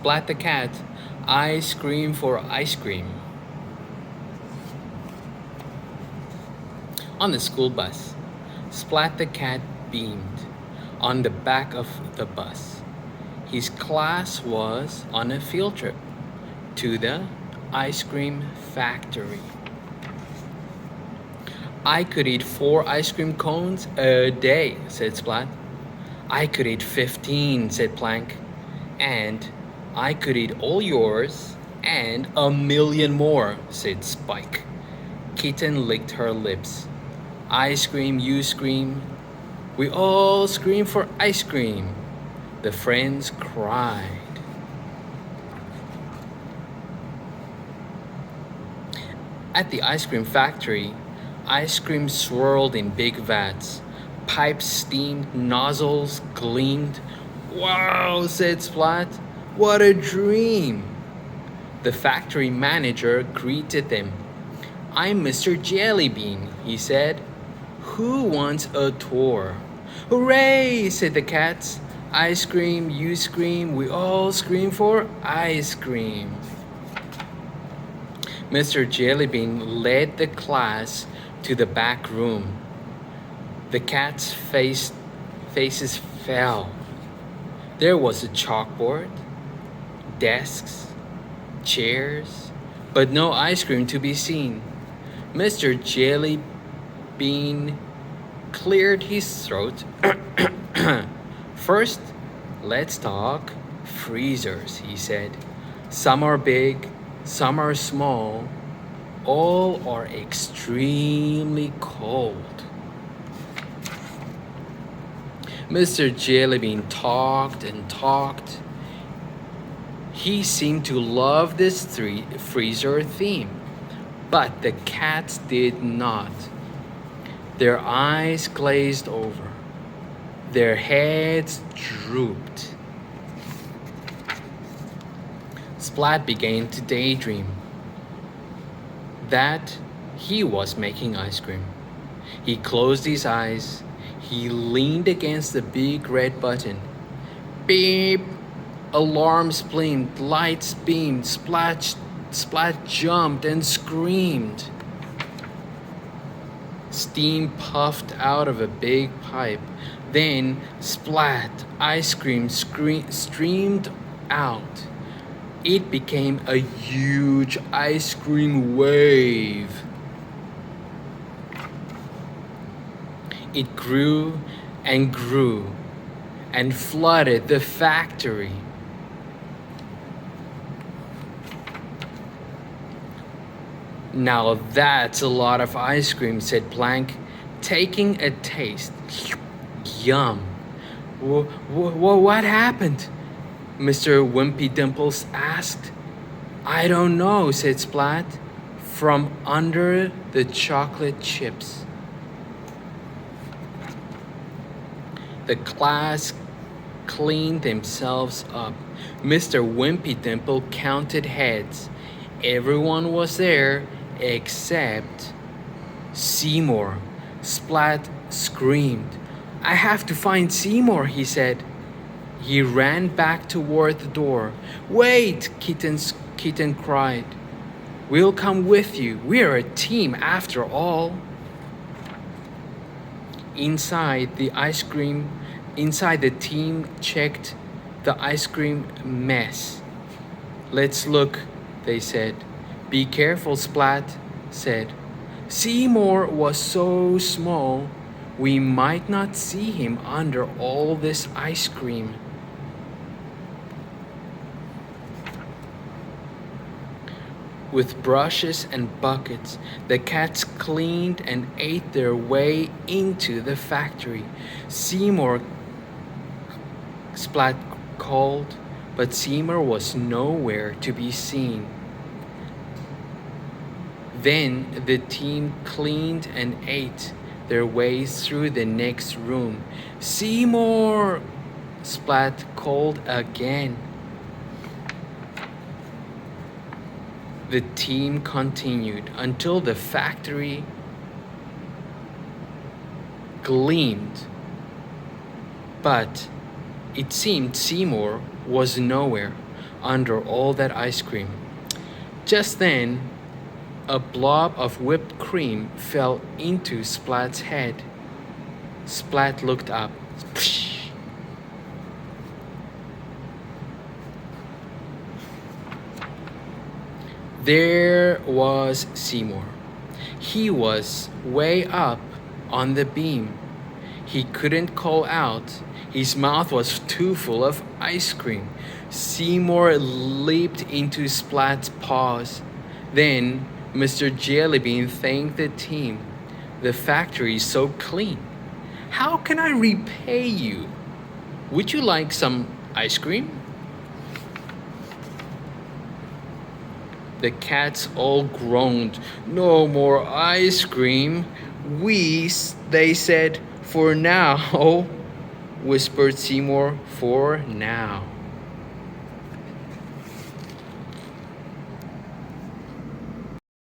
Splat the Cat I scream for ice cream. On the school bus, Splat the Cat beamed on the back of the bus. His class was on a field trip to the ice cream factory. I could eat 4 ice cream cones a day, said Splat. I could eat 15, said Plank. And I could eat all yours and a million more, said Spike. Kitten licked her lips. I scream, you scream. We all scream for ice cream. The friends cried. At the ice cream factory, ice cream swirled in big vats. Pipes steamed, nozzles gleamed. Wow, said Splat. What a dream! The factory manager greeted them. I'm Mr. Jellybean, he said. Who wants a tour? Hooray, said the cats. Ice cream, you scream, we all scream for ice cream. Mr. Jellybean led the class to the back room. The cats' faces fell. There was a chalkboard, desks, chairs, but no ice cream to be seen. Mr. Jellybean cleared his throat. First, let's talk freezers, he said. Some are big, some are small, all are extremely cold. Mr. Jellybean talked and talked. He seemed to love this freezer theme, but the cats did not. Their eyes glazed over. Their heads drooped. Splat began to daydream that he was making ice cream. He closed his eyes. He leaned against the big red button. Beep! Alarms blinked, lights beamed, Splat jumped and screamed. Steam puffed out of a big pipe. Then Splat, ice cream streamed out. It became a huge ice cream wave. It grew and grew and flooded the factory. Now that's a lot of ice cream, said Plank, taking a taste. Yum. What happened? Mr. Wimpy Dimples asked. I don't know, said Splat, from under the chocolate chips. The class cleaned themselves up. Mr. Wimpy Dimple counted heads. Everyone was there except Seymour. Splat screamed. I have to find Seymour, he said. He ran back toward the door. Wait, Kitten cried. We'll come with you. We're a team after all. Inside the team checked the ice cream mess. Let's look, they said. Be careful, Splat said. Seymour was so small, we might not see him under all this ice cream. With brushes and buckets, the cats cleaned and ate their way into the factory. Seymour, Splat called, but Seymour was nowhere to be seen. Then the team cleaned and ate their way through the next room. Seymour! Splat called again. The team continued until the factory gleamed, but it seemed Seymour was nowhere. under all that ice cream. Just then, a blob of whipped cream fell into Splat's head. Splat looked up. There was Seymour. He was way up on the beam. He couldn't call out. His mouth was too full of ice cream. Seymour leaped into Splat's paws. Then Mr. Jellybean thanked the team. The factory is so clean. How can I repay you? Would you like some ice cream? The cats all groaned. No more ice cream. They said, for now, whispered Seymour, for now.